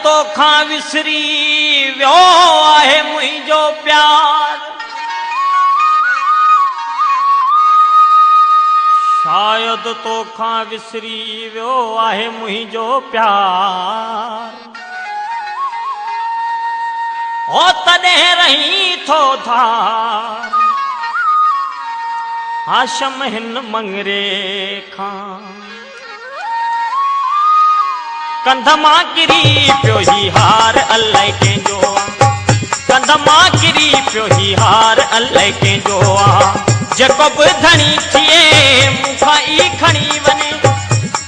तोखां विसरी वियो आहे मुंहिंजो प्यार। शायद तोखां विसरी वियो आहे मुंहिंजो प्यार। ओ तॾहिं रही थो धार हाशम हिन मंगरे खां। कंध मां किरी पियो ही हार अलाए कंहिंजो आ। कंध मां किरी पियो ही हार अलाए कंहिंजो आ। जेको बि धणी थिए मूंखां ई खणी वञे।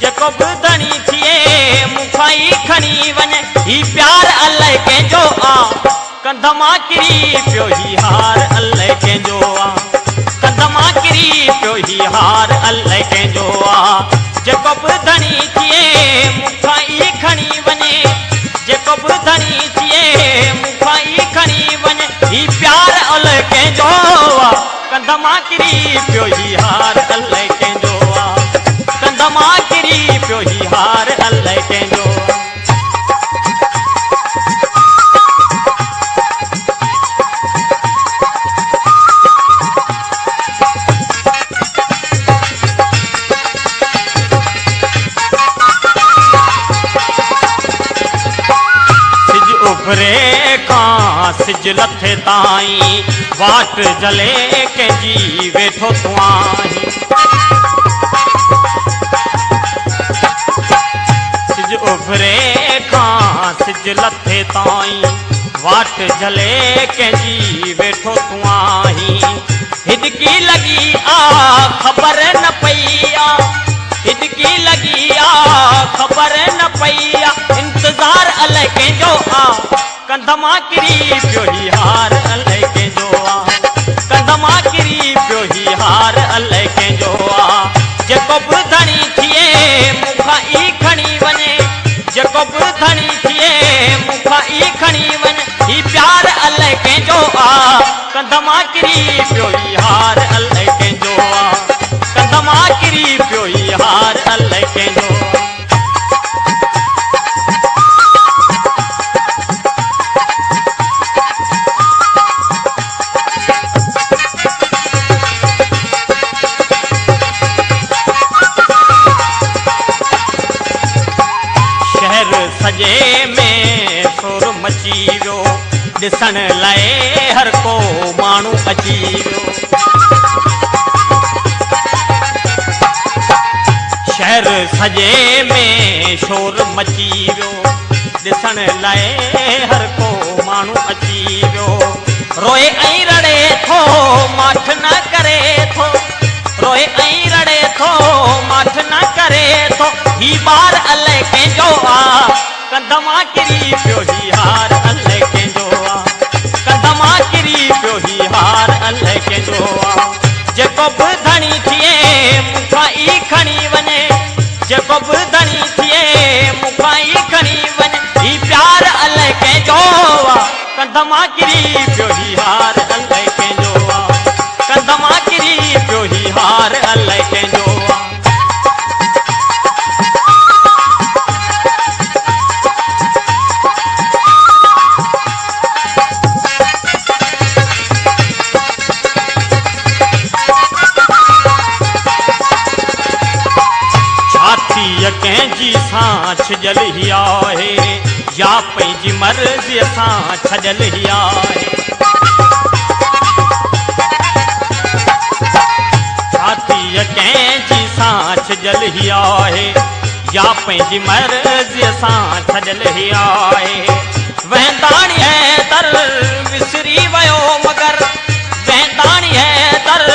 जेको बि धणी थिए मूंखां ई खणी वञे। ही प्यार अलाए कंहिंजो आ। कंध मां किरी पियो ही हार अलाए कंहिंजो आ। कंध मां किरी पियो ही हार अलाए कंहिंजो आ। जेको बि धणी थिए मूंखां ई खणी वञे। जेको बि धणी थिए मूंखां ई खणी वञे। ही प्यार अलाए कंहिंजो आ। कंध मां किरी पियो ही हार अलाए कंहिंजो आ। कंध मां किरी पियो ही हार अलाए कंहिंजो आ। उभरे खां सिज लथे ताईं वाट जले कंहिंजी वेठो तूं आहीं। सिज उभरे खां सिज लथे ताईं वाट जले कंहिंजी वेठो तूं आहीं। हिदकी लगी आ ख़बर न पई आ। हिदकी लगी आ ख़बर न पई आ। इंतजार अलाए कंहिंजो आ। कंध मां किरी पियो ही हार अलाए कंहिंजो आ। कंध मां किरी पियो ही हार अलाए कंहिंजो आ। जेको बि धणी थिए मूंखां ई खणी वञे। जेको बि धणी थिए मूंखां ई खणी वञे। ही प्यार अलाए कंहिंजो आ। कंध मां किरी पियो ही हार अलाए कंहिंजो आ। कंध मां किरी पियो ही हार अलाए कंहिंजो आ। सजे में शोर मची वियो ॾिसण लाइ हर को माण्हू अची वियो। शहर सजे में शोर मची वियो ॾिसण लाइ हर को माण्हू अची वियो। रोए ऐं रड़े थो माठ न करे थो। रोए ऐं रड़े थो माठ न करे थो। ही ॿार अलाए कंहिंजो आ। कंध मां किरी पियो ही हार अलाए कंहिंजो आ। कंध मां किरी पियो ही हार अलाए कंहिंजो आ। जेको बि धणी थिए मूंखां ई खणी वञे। जेको बि धणी थिए मूंखां ई खणी वञे। ही प्यार अलाए कंहिंजो आ। कंध मां किरी पियो ही हार अलाए कंहिंजो आ। कंध मां किरी पियो ही हार अलाए कंहिंजो आ। कंहिंजी सां छजल ही आहे या पंहिंजी मर्ज़ीअ सां छजल ही आहे। छातीअ कंहिंजी सां छजल ही आहे या पंहिंजी मर्ज़ीअ सां छजल ही आहे। वहंदाणी हैदर विसरी वियो मगर। वहंदाणी हैदर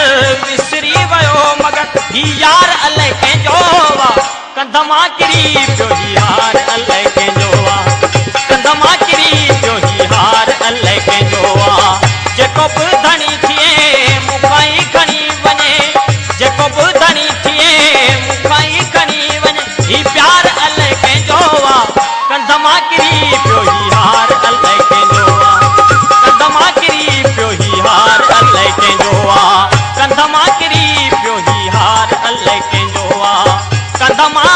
विसरी वियो मगर। ही यार अलाए कंहिंजो आ। कंध मां किरी पियो ही हार अलाए कंहिंजो आ। कंध मां किरी पियो ही हार अलाए कंहिंजो आ। जेको बि धणी थिए मूंखां ई खणी वञे। जेको बि धणी थिए मूंखां ई खणी वञे। ही प्यार अलाए कंहिंजो आ। कंध मां किरी पियो ही हार अलाए कंहिंजो आ। कंध मां किरी पियो ही हार अलाए कंहिंजो आ। कंध मां किरी पियो ही हार अलाए कंहिंजो आ। कंध मां